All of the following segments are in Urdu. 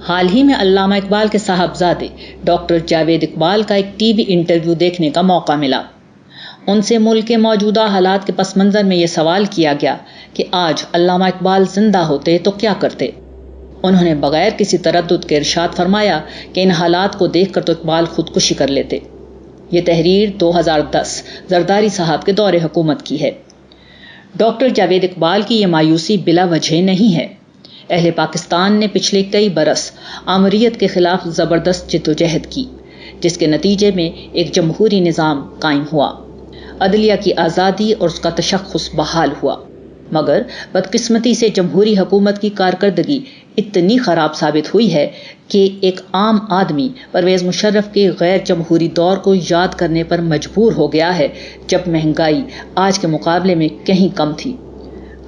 حال ہی میں علامہ اقبال کے صاحبزادے ڈاکٹر جاوید اقبال کا ایک ٹی وی انٹرویو دیکھنے کا موقع ملا۔ ان سے ملک کے موجودہ حالات کے پس منظر میں یہ سوال کیا گیا کہ آج علامہ اقبال زندہ ہوتے تو کیا کرتے۔ انہوں نے بغیر کسی تردد کے ارشاد فرمایا کہ ان حالات کو دیکھ کر تو اقبال خودکشی کر لیتے۔ یہ تحریر 2010 زرداری صاحب کے دور حکومت کی ہے۔ ڈاکٹر جاوید اقبال کی یہ مایوسی بلا وجہ نہیں ہے۔ اہل پاکستان نے پچھلے کئی برس آمریت کے خلاف زبردست جدوجہد کی، جس کے نتیجے میں ایک جمہوری نظام قائم ہوا، عدلیہ کی آزادی اور اس کا تشخص بحال ہوا، مگر بدقسمتی سے جمہوری حکومت کی کارکردگی اتنی خراب ثابت ہوئی ہے کہ ایک عام آدمی پرویز مشرف کے غیر جمہوری دور کو یاد کرنے پر مجبور ہو گیا ہے، جب مہنگائی آج کے مقابلے میں کہیں کم تھی۔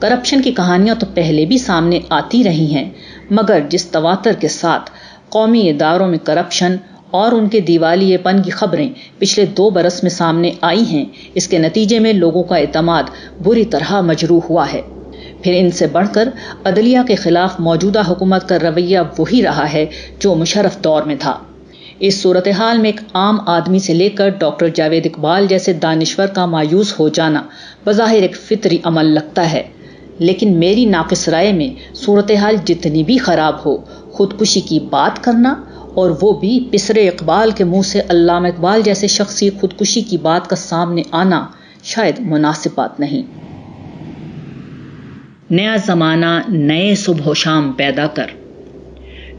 کرپشن کی کہانیاں تو پہلے بھی سامنے آتی رہی ہیں، مگر جس تواتر کے ساتھ قومی اداروں میں کرپشن اور ان کے دیوالیے پن کی خبریں پچھلے 2 برس میں سامنے آئی ہیں، اس کے نتیجے میں لوگوں کا اعتماد بری طرح مجروح ہوا ہے۔ پھر ان سے بڑھ کر عدلیہ کے خلاف موجودہ حکومت کا رویہ وہی رہا ہے جو مشرف دور میں تھا۔ اس صورتحال میں ایک عام آدمی سے لے کر ڈاکٹر جاوید اقبال جیسے دانشور کا مایوس ہو جانا بظاہر ایک فطری عمل لگتا ہے، لیکن میری ناقص رائے میں صورتحال جتنی بھی خراب ہو، خودکشی کی بات کرنا، اور وہ بھی پسرے اقبال کے منہ سے علامہ اقبال جیسے شخصی خودکشی کی بات کا سامنے آنا شاید مناسب بات نہیں۔ نیا زمانہ نئے صبح و شام پیدا کر۔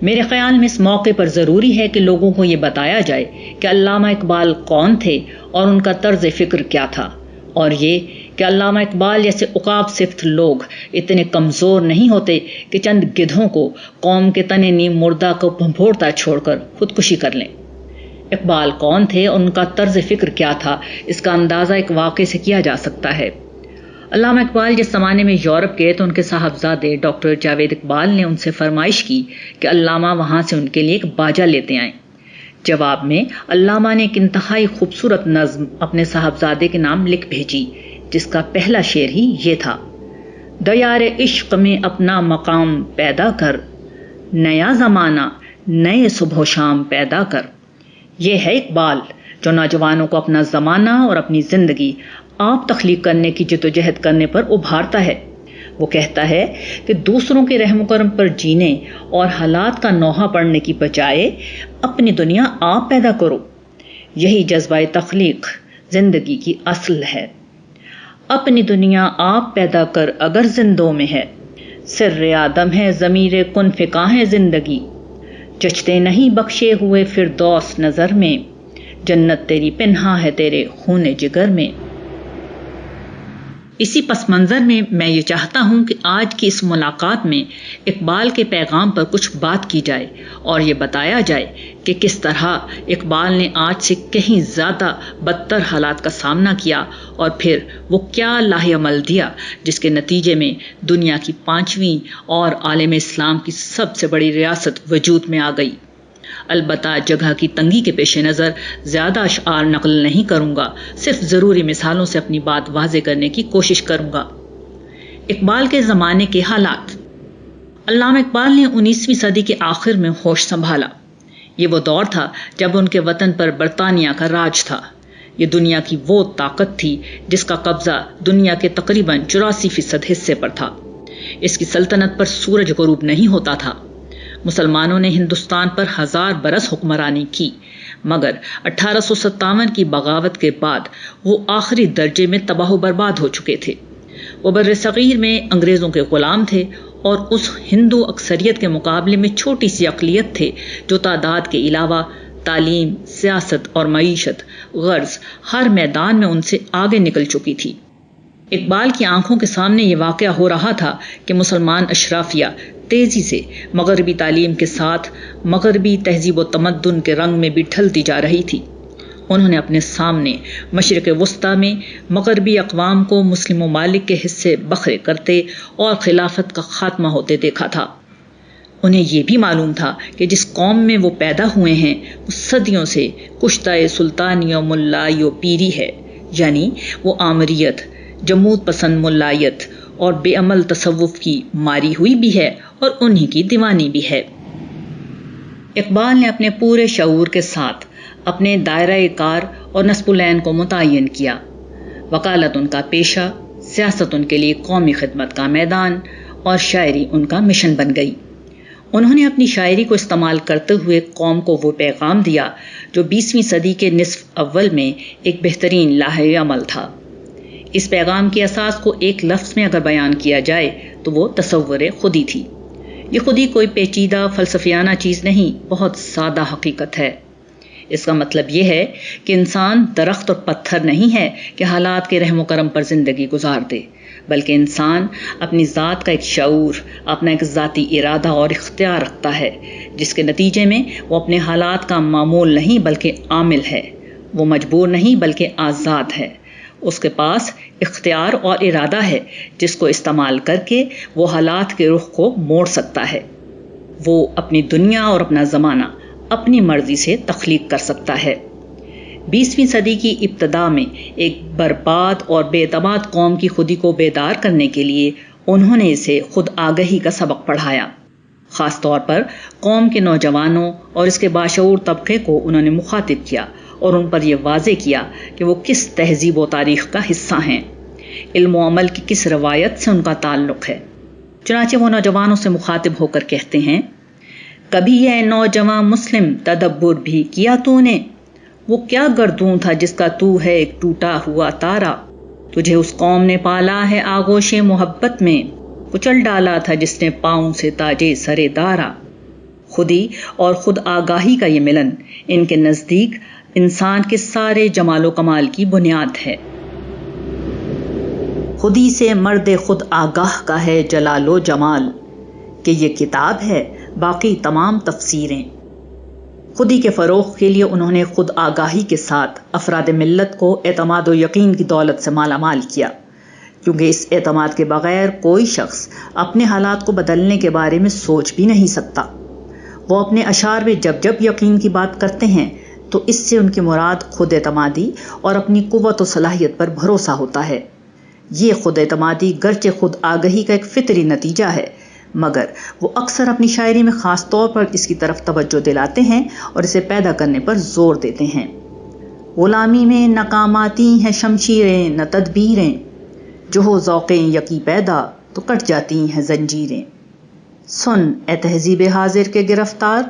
میرے خیال میں اس موقع پر ضروری ہے کہ لوگوں کو یہ بتایا جائے کہ علامہ اقبال کون تھے اور ان کا طرز فکر کیا تھا، اور یہ کہ علامہ اقبال جیسے عقاب صفت لوگ اتنے کمزور نہیں ہوتے کہ چند گدھوں کو قوم کے تنے نیم مردہ کو بھنبھوڑتا چھوڑ کر خودکشی کر لیں۔ اقبال کون تھے اور ان کا طرز فکر کیا تھا، اس کا اندازہ ایک واقعے سے کیا جا سکتا ہے۔ علامہ اقبال جس زمانے میں یورپ گئے تو ان کے صاحبزادے ڈاکٹر جاوید اقبال نے ان سے فرمائش کی کہ علامہ وہاں سے ان کے لیے ایک باجہ لیتے آئیں۔ جواب میں علامہ نے ایک انتہائی خوبصورت نظم اپنے صاحبزادے کے نام لکھ بھیجی، جس کا پہلا شعر ہی یہ تھا: دیار عشق میں اپنا مقام پیدا کر، نیا زمانہ نئے صبح و شام پیدا کر۔ یہ ہے اقبال جو نوجوانوں کو اپنا زمانہ اور اپنی زندگی آپ تخلیق کرنے کی جدوجہد کرنے پر ابھارتا ہے۔ وہ کہتا ہے کہ دوسروں کے رحم و کرم پر جینے اور حالات کا نوحہ پڑھنے کی بجائے اپنی دنیا آپ پیدا کرو۔ یہی جذبہ تخلیق زندگی کی اصل ہے۔ اپنی دنیا آپ پیدا کر اگر زندوں میں ہے، سر آدم ہے ضمیر کن فکاں ہے زندگی، جچتے نہیں بخشے ہوئے فردوس نظر میں، جنت تیری پنہاں ہے تیرے خون جگر میں۔ اسی پس منظر میں میں یہ چاہتا ہوں کہ آج کی اس ملاقات میں اقبال کے پیغام پر کچھ بات کی جائے اور یہ بتایا جائے کہ کس طرح اقبال نے آج سے کہیں زیادہ بدتر حالات کا سامنا کیا اور پھر وہ کیا لاہ عمل دیا جس کے نتیجے میں دنیا کی 5ویں اور عالم اسلام کی سب سے بڑی ریاست وجود میں آ گئی۔ البتہ جگہ کی تنگی کے پیش نظر زیادہ اشعار نقل نہیں کروں گا، صرف ضروری مثالوں سے اپنی بات واضح کرنے کی کوشش کروں گا۔ اقبال کے زمانے کے حالات۔ علامہ اقبال نے 19ویں صدی کے آخر میں ہوش سنبھالا۔ یہ وہ دور تھا جب ان کے وطن پر برطانیہ کا راج تھا۔ یہ دنیا کی وہ طاقت تھی جس کا قبضہ دنیا کے تقریباً 84% حصے پر تھا۔ اس کی سلطنت پر سورج غروب نہیں ہوتا تھا۔ مسلمانوں نے ہندوستان پر 1000 برس حکمرانی کی، مگر 1857 کی بغاوت کے بعد وہ آخری درجے میں تباہ و برباد ہو چکے تھے۔ وہ بر صغیر میں انگریزوں کے غلام تھے اور اس ہندو اکثریت کے مقابلے میں چھوٹی سی اقلیت تھے جو تعداد کے علاوہ تعلیم، سیاست اور معیشت غرض ہر میدان میں ان سے آگے نکل چکی تھی۔ اقبال کی آنکھوں کے سامنے یہ واقعہ ہو رہا تھا کہ مسلمان اشرافیہ تیزی سے مغربی تعلیم کے ساتھ مغربی تہذیب و تمدن کے رنگ میں بھی ڈھلتی جا رہی تھی۔ انہوں نے اپنے سامنے مشرق وسطیٰ میں مغربی اقوام کو مسلم ممالک کے حصے بکھرے کرتے اور خلافت کا خاتمہ ہوتے دیکھا تھا۔ انہیں یہ بھی معلوم تھا کہ جس قوم میں وہ پیدا ہوئے ہیں وہ صدیوں سے کشتہ سلطانی و ملائی و پیری ہے، یعنی وہ آمریت، جمود پسند ملائیت اور بے عمل تصوف کی ماری ہوئی بھی ہے اور انہی کی دیوانی بھی ہے۔ اقبال نے اپنے پورے شعور کے ساتھ اپنے دائرہ کار اور نصب العین کو متعین کیا۔ وکالت ان کا پیشہ، سیاست ان کے لیے قومی خدمت کا میدان اور شاعری ان کا مشن بن گئی۔ انہوں نے اپنی شاعری کو استعمال کرتے ہوئے قوم کو وہ پیغام دیا جو 20ویں صدی کے نصف اول میں ایک بہترین لاہے عمل تھا۔ اس پیغام کی اساس کو ایک لفظ میں اگر بیان کیا جائے تو وہ تصور خودی تھی۔ یہ خودی کوئی پیچیدہ فلسفیانہ چیز نہیں، بہت سادہ حقیقت ہے۔ اس کا مطلب یہ ہے کہ انسان درخت اور پتھر نہیں ہے کہ حالات کے رحم و کرم پر زندگی گزار دے، بلکہ انسان اپنی ذات کا ایک شعور، اپنا ایک ذاتی ارادہ اور اختیار رکھتا ہے، جس کے نتیجے میں وہ اپنے حالات کا معمول نہیں بلکہ عامل ہے۔ وہ مجبور نہیں بلکہ آزاد ہے۔ اس کے پاس اختیار اور ارادہ ہے جس کو استعمال کر کے وہ حالات کے رخ کو موڑ سکتا ہے۔ وہ اپنی دنیا اور اپنا زمانہ اپنی مرضی سے تخلیق کر سکتا ہے۔ 20ویں صدی کی ابتدا میں ایک برباد اور بے اعتماد قوم کی خودی کو بیدار کرنے کے لیے انہوں نے اسے خود آگہی کا سبق پڑھایا۔ خاص طور پر قوم کے نوجوانوں اور اس کے باشعور طبقے کو انہوں نے مخاطب کیا اور ان پر یہ واضح کیا کہ وہ کس تہذیب و تاریخ کا حصہ ہیں، علم و عمل کی کس روایت سے ان کا تعلق ہے۔ چنانچہ وہ نوجوانوں سے مخاطب ہو کر کہتے ہیں، کبھی اے نوجوان مسلم تدبر بھی کیا تو نے، وہ کیا گردوں تھا جس کا تو ہے ایک ٹوٹا ہوا تارا، تجھے اس قوم نے پالا ہے آغوش محبت میں، کچل ڈالا تھا جس نے پاؤں سے تاجے سرے دارا۔ خودی اور خود آگاہی کا یہ ملن ان کے نزدیک انسان کے سارے جمال و کمال کی بنیاد ہے۔ خودی سے مرد خود آگاہ کا ہے جلال و جمال، کہ یہ کتاب ہے باقی تمام تفسیریں۔ خودی کے فروغ کے لیے انہوں نے خود آگاہی کے ساتھ افراد ملت کو اعتماد و یقین کی دولت سے مالا مال کیا، کیونکہ اس اعتماد کے بغیر کوئی شخص اپنے حالات کو بدلنے کے بارے میں سوچ بھی نہیں سکتا۔ وہ اپنے اشعار میں جب جب یقین کی بات کرتے ہیں تو اس سے ان کی مراد خود اعتمادی اور اپنی قوت و صلاحیت پر بھروسہ ہوتا ہے۔ یہ خود اعتمادی گرچہ خود آگہی کا ایک فطری نتیجہ ہے، مگر وہ اکثر اپنی شاعری میں خاص طور پر اس کی طرف توجہ دلاتے ہیں اور اسے پیدا کرنے پر زور دیتے ہیں۔ غلامی میں نہ کام آتی ہیں شمشیریں نہ تدبیریں، جو ہو ذوقیں یقی پیدا تو کٹ جاتی ہیں زنجیریں۔ سن اے تہذیب حاضر کے گرفتار،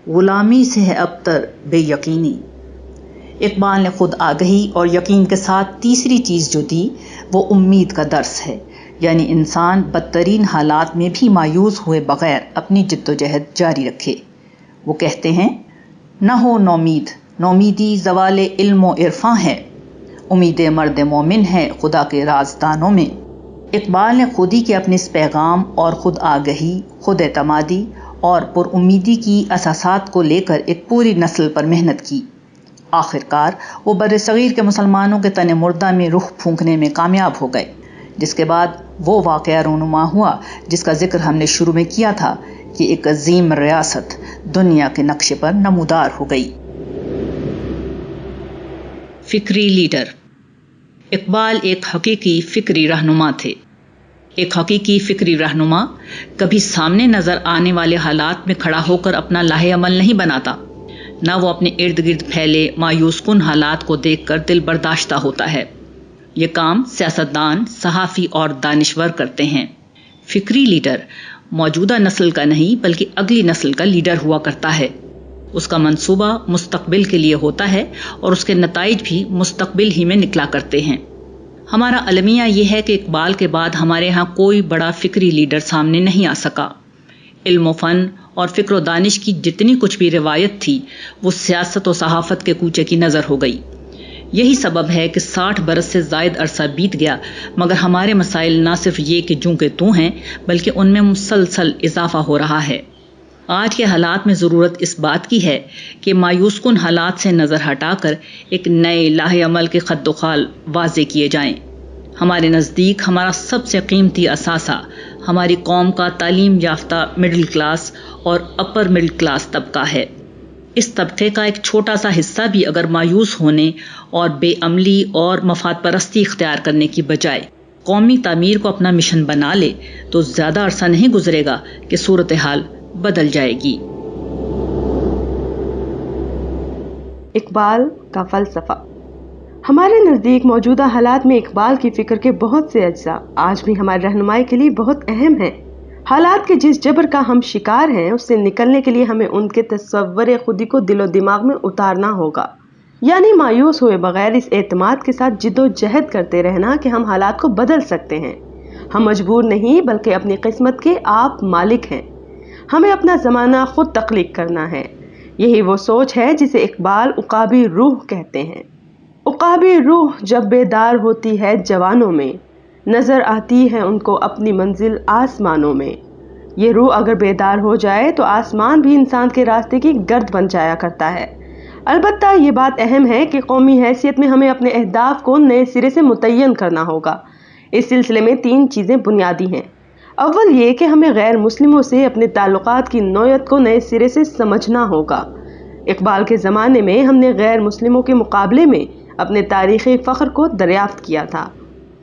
غلامی سے ہے ابتر بے یقینی۔ اقبال نے خود آگہی اور یقین کے ساتھ تیسری چیز جو دی وہ امید کا درس ہے، یعنی انسان بدترین حالات میں بھی مایوس ہوئے بغیر اپنی جد و جہد جاری رکھے۔ وہ کہتے ہیں، نہ ہو نومید، نومیدی زوال علم و عرفاں ہے، امید مرد مومن ہے خدا کے رازدانوں میں۔ اقبال نے خودی کے اپنے اس پیغام اور خود آگہی، خود اعتمادی اور پر امیدی کی اساسات کو لے کر ایک پوری نسل پر محنت کی۔ آخرکار وہ برصغیر کے مسلمانوں کے تن مردہ میں رخ پھونکنے میں کامیاب ہو گئے، جس کے بعد وہ واقعہ رونما ہوا جس کا ذکر ہم نے شروع میں کیا تھا کہ ایک عظیم ریاست دنیا کے نقشے پر نمودار ہو گئی۔ فکری لیڈر۔ اقبال ایک حقیقی فکری رہنما تھے۔ ایک حقیقی فکری رہنما کبھی سامنے نظر آنے والے حالات میں کھڑا ہو کر اپنا لاہے عمل نہیں بناتا، نہ وہ اپنے ارد گرد پھیلے مایوس کن حالات کو دیکھ کر دل برداشتہ ہوتا ہے۔ یہ کام سیاستدان، صحافی اور دانشور کرتے ہیں۔ فکری لیڈر موجودہ نسل کا نہیں بلکہ اگلی نسل کا لیڈر ہوا کرتا ہے۔ اس کا منصوبہ مستقبل کے لیے ہوتا ہے اور اس کے نتائج بھی مستقبل ہی میں نکلا کرتے ہیں۔ ہمارا المیہ یہ ہے کہ اقبال کے بعد ہمارے ہاں کوئی بڑا فکری لیڈر سامنے نہیں آ سکا۔ علم و فن اور فکر و دانش کی جتنی کچھ بھی روایت تھی وہ سیاست و صحافت کے کوچے کی نظر ہو گئی۔ یہی سبب ہے کہ 60 برس سے زائد عرصہ بیت گیا مگر ہمارے مسائل نہ صرف یہ کہ جوں کہ توں ہیں بلکہ ان میں مسلسل اضافہ ہو رہا ہے۔ آج کے حالات میں ضرورت اس بات کی ہے کہ مایوس کن حالات سے نظر ہٹا کر ایک نئے لاہے عمل کے خط و خال واضح کیے جائیں۔ ہمارے نزدیک ہمارا سب سے قیمتی اثاثہ ہماری قوم کا تعلیم یافتہ مڈل کلاس اور اپر مڈل کلاس طبقہ ہے۔ اس طبقے کا ایک چھوٹا سا حصہ بھی اگر مایوس ہونے اور بے عملی اور مفاد پرستی اختیار کرنے کی بجائے قومی تعمیر کو اپنا مشن بنا لے تو زیادہ عرصہ نہیں گزرے گا کہ صورتحال بدل جائے گی۔ اقبال کا فلسفہ۔ ہمارے نزدیک موجودہ حالات میں اقبال کی فکر کے بہت سے اجزاء آج بھی ہماری رہنمائی کے لیے بہت اہم ہیں۔ حالات کے جس جبر کا ہم شکار ہیں اس سے نکلنے کے لیے ہمیں ان کے تصور خودی کو دل و دماغ میں اتارنا ہوگا، یعنی مایوس ہوئے بغیر اس اعتماد کے ساتھ جد و جہد کرتے رہنا کہ ہم حالات کو بدل سکتے ہیں۔ ہم مجبور نہیں بلکہ اپنی قسمت کے آپ مالک ہیں۔ ہمیں اپنا زمانہ خود تخلیق کرنا ہے۔ یہی وہ سوچ ہے جسے اقبال عقابی روح کہتے ہیں۔ عقابی روح جب بیدار ہوتی ہے جوانوں میں، نظر آتی ہے ان کو اپنی منزل آسمانوں میں۔ یہ روح اگر بیدار ہو جائے تو آسمان بھی انسان کے راستے کی گرد بن جایا کرتا ہے۔ البتہ یہ بات اہم ہے کہ قومی حیثیت میں ہمیں اپنے اہداف کو نئے سرے سے متعین کرنا ہوگا۔ اس سلسلے میں 3 چیزیں بنیادی ہیں۔ اول یہ کہ ہمیں غیر مسلموں سے اپنے تعلقات کی نوعیت کو نئے سرے سے سمجھنا ہوگا۔ اقبال کے زمانے میں ہم نے غیر مسلموں کے مقابلے میں اپنے تاریخی فخر کو دریافت کیا تھا۔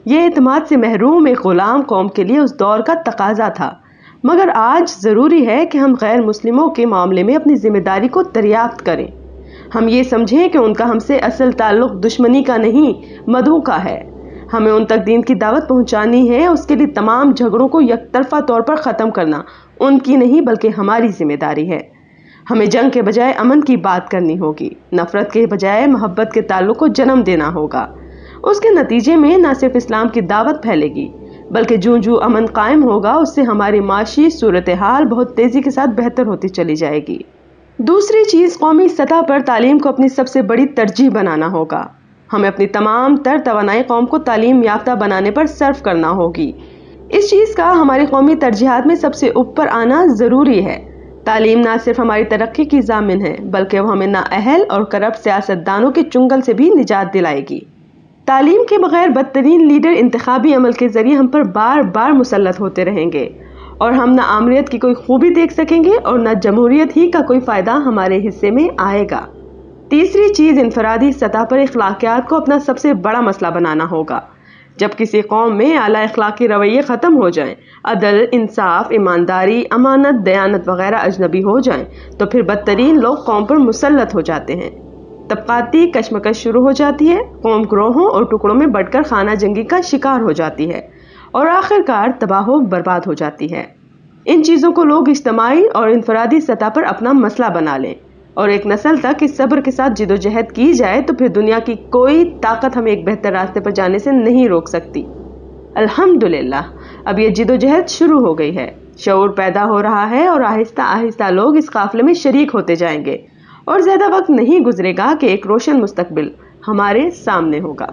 یہ اعتماد سے محروم ایک غلام قوم کے لیے اس دور کا تقاضا تھا، مگر آج ضروری ہے کہ ہم غیر مسلموں کے معاملے میں اپنی ذمہ داری کو دریافت کریں۔ ہم یہ سمجھیں کہ ان کا ہم سے اصل تعلق دشمنی کا نہیں، مدعو کا ہے۔ ہمیں ان تک دین کی دعوت پہنچانی ہے، اس کے لیے تمام جھگڑوں کو یک طرفہ طور پر ختم کرنا ان کی نہیں بلکہ ہماری ذمہ داری ہے۔ ہمیں جنگ کے بجائے امن کی بات کرنی ہوگی، نفرت کے بجائے محبت کے تعلق کو جنم دینا ہوگا۔ اس کے نتیجے میں نہ صرف اسلام کی دعوت پھیلے گی بلکہ جو امن قائم ہوگا اس سے ہماری معاشی صورتحال بہت تیزی کے ساتھ بہتر ہوتی چلی جائے گی۔ دوسری چیز، قومی سطح پر تعلیم کو اپنی سب سے بڑی ترجیح بنانا ہوگا۔ ہمیں اپنی تمام تر توانائی قوم کو تعلیم یافتہ بنانے پر صرف کرنا ہوگی۔ اس چیز کا ہماری قومی ترجیحات میں سب سے اوپر آنا ضروری ہے۔ تعلیم نہ صرف ہماری ترقی کی ضامن ہے بلکہ وہ ہمیں نااہل اور کرپٹ سیاستدانوں کے چنگل سے بھی نجات دلائے گی۔ تعلیم کے بغیر بدترین لیڈر انتخابی عمل کے ذریعے ہم پر بار بار مسلط ہوتے رہیں گے اور ہم نہ آمریت کی کوئی خوبی دیکھ سکیں گے اور نہ جمہوریت ہی کا کوئی فائدہ ہمارے حصے میں آئے گا۔ تیسری چیز، انفرادی سطح پر اخلاقیات کو اپنا سب سے بڑا مسئلہ بنانا ہوگا۔ جب کسی قوم میں اعلیٰ اخلاقی رویے ختم ہو جائیں، عدل، انصاف، ایمانداری، امانت، دیانت وغیرہ اجنبی ہو جائیں تو پھر بدترین لوگ قوم پر مسلط ہو جاتے ہیں۔ طبقاتی کشمکش شروع ہو جاتی ہے، قوم گروہوں اور ٹکڑوں میں بٹ کر خانہ جنگی کا شکار ہو جاتی ہے اور آخرکار تباہ و برباد ہو جاتی ہے۔ ان چیزوں کو لوگ اجتماعی اور انفرادی سطح پر اپنا مسئلہ بنا لیں اور ایک نسل تک اس صبر کے ساتھ جد و جہد کی جائے تو پھر دنیا کی کوئی طاقت ہمیں ایک بہتر راستے پر جانے سے نہیں روک سکتی۔ الحمدللہ اب یہ جد و جہد شروع ہو گئی ہے، شعور پیدا ہو رہا ہے اور آہستہ آہستہ لوگ اس قافلے میں شریک ہوتے جائیں گے اور زیادہ وقت نہیں گزرے گا کہ ایک روشن مستقبل ہمارے سامنے ہوگا۔